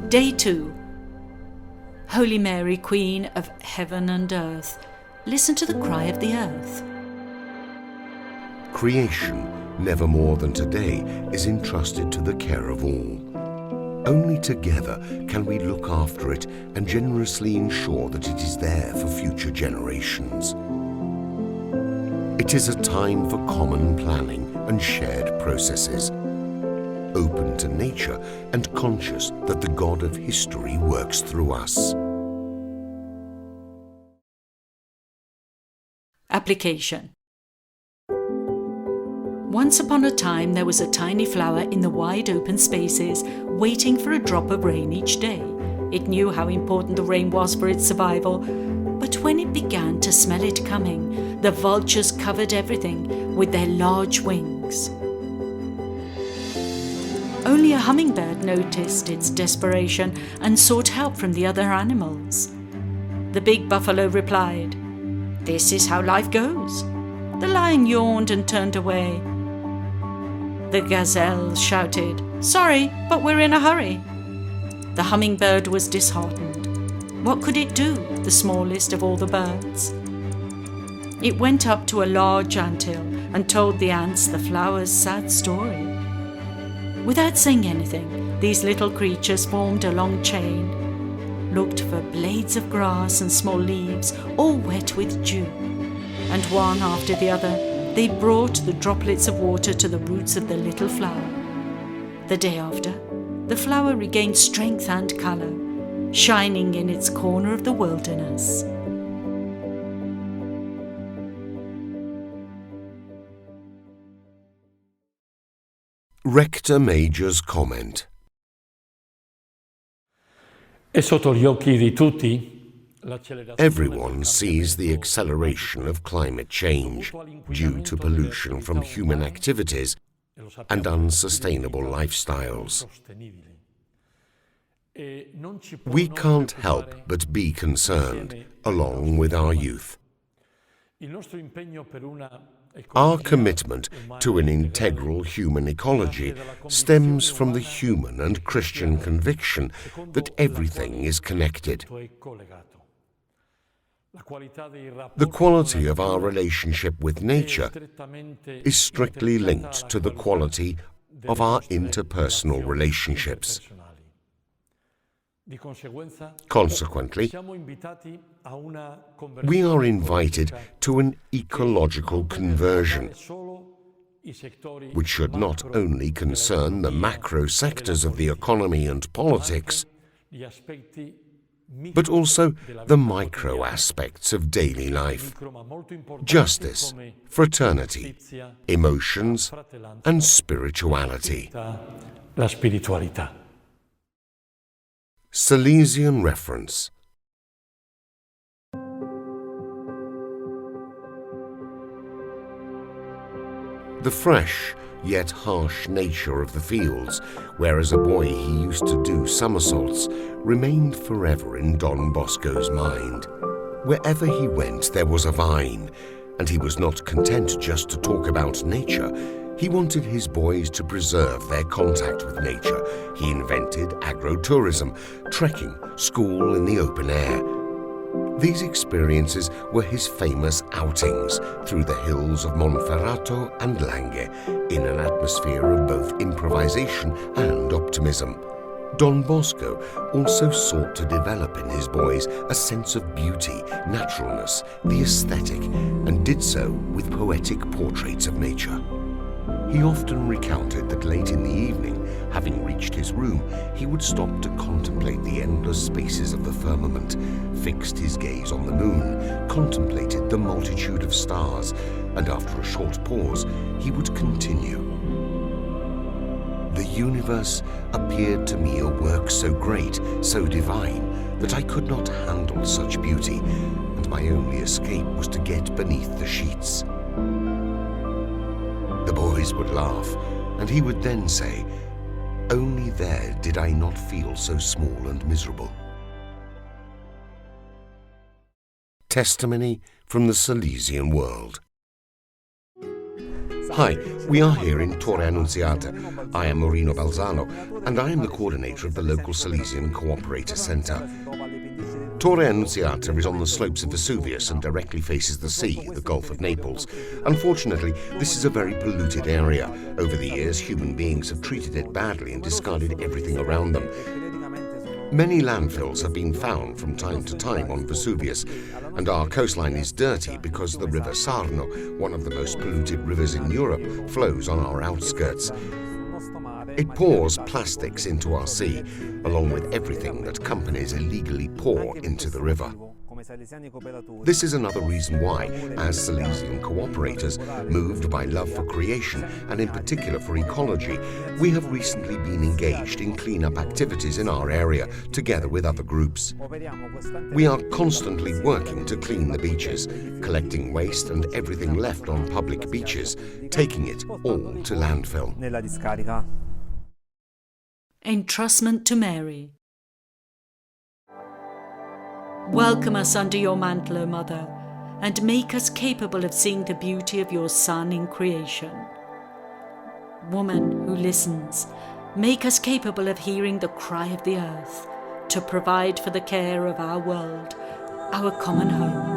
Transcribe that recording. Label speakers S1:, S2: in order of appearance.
S1: Day 2. Holy Mary, Queen of Heaven and Earth, listen to the cry of the earth.
S2: Creation, never more than today, is entrusted to the care of all. Only together can we look after it and generously ensure that it is there for future generations. It is a time for common planning and shared processes, open to nature and conscious that the God of history works through us.
S1: Application. Once upon a time there was a tiny flower in the wide open spaces, waiting for a drop of rain each day. It knew how important the rain was for its survival, but when it began to smell it coming, the vultures covered everything with their large wings. Only a hummingbird noticed its desperation and sought help from the other animals. The big buffalo replied, "This is how life goes." The lion yawned and turned away. The gazelle shouted, "Sorry, but we're in a hurry." The hummingbird was disheartened. What could it do, the smallest of all the birds? It went up to a large anthill and told the ants the flower's sad story. Without saying anything, these little creatures formed a long chain, looked for blades of grass and small leaves, all wet with dew, and one after the other, they brought the droplets of water to the roots of the little flower. The day after, the flower regained strength and colour, shining in its corner of the wilderness.
S2: Rector Major's comment.
S3: È sotto gli occhi di tutti.
S2: Everyone sees the acceleration of climate change due to pollution from human activities and unsustainable lifestyles. We can't help but be concerned, along with our youth. Our commitment to an integral human ecology stems from the human and Christian conviction that everything is connected. The quality of our relationship with nature is strictly linked to the quality of our interpersonal relationships. Consequently, we are invited to an ecological conversion, which should not only concern the macro sectors of the economy and politics, but also the micro aspects of daily life: justice, fraternity, emotions, and spirituality. Salesian reference. The fresh yet harsh nature of the fields, where as a boy he used to do somersaults, remained forever in Don Bosco's mind. Wherever he went there was a vine, and he was not content just to talk about nature. He wanted his boys to preserve their contact with nature. He invented agrotourism, trekking, school in the open air. These experiences were his famous outings through the hills of Monferrato and Langhe, in an atmosphere of both improvisation and optimism. Don Bosco also sought to develop in his boys a sense of beauty, naturalness, the aesthetic, and did so with poetic portraits of nature. He often recounted that late in the evening, having reached his room, he would stop to contemplate the endless spaces of the firmament, fixed his gaze on the moon, contemplated the multitude of stars, and after a short pause, he would continue. The universe appeared to me a work so great, so divine, that I could not handle such beauty, and my only escape was to get beneath the sheets. The boys would laugh, and he would then say, "Only there did I not feel so small and miserable." Testimony from the Silesian world. Hi, we are here in Torre Annunziata. I am Marino Balzano, and I am the coordinator of the local Silesian Cooperator Centre. Torre Annunziata is on the slopes of Vesuvius and directly faces the sea, the Gulf of Naples. Unfortunately, this is a very polluted area. Over the years, human beings have treated it badly and discarded everything around them. Many landfills have been found from time to time on Vesuvius, and our coastline is dirty because the river Sarno, one of the most polluted rivers in Europe, flows on our outskirts. It pours plastics into our sea, along with everything that companies illegally pour into the river. This is another reason why, as Silesian cooperators, moved by love for creation and in particular for ecology, we have recently been engaged in clean-up activities in our area together with other groups. We are constantly working to clean the beaches, collecting waste and everything left on public beaches, taking it all to landfill.
S1: Entrustment to Mary. Welcome us under your mantle, O Mother, and make us capable of seeing the beauty of your Son in creation. Woman who listens, make us capable of hearing the cry of the earth, to provide for the care of our world, our common home.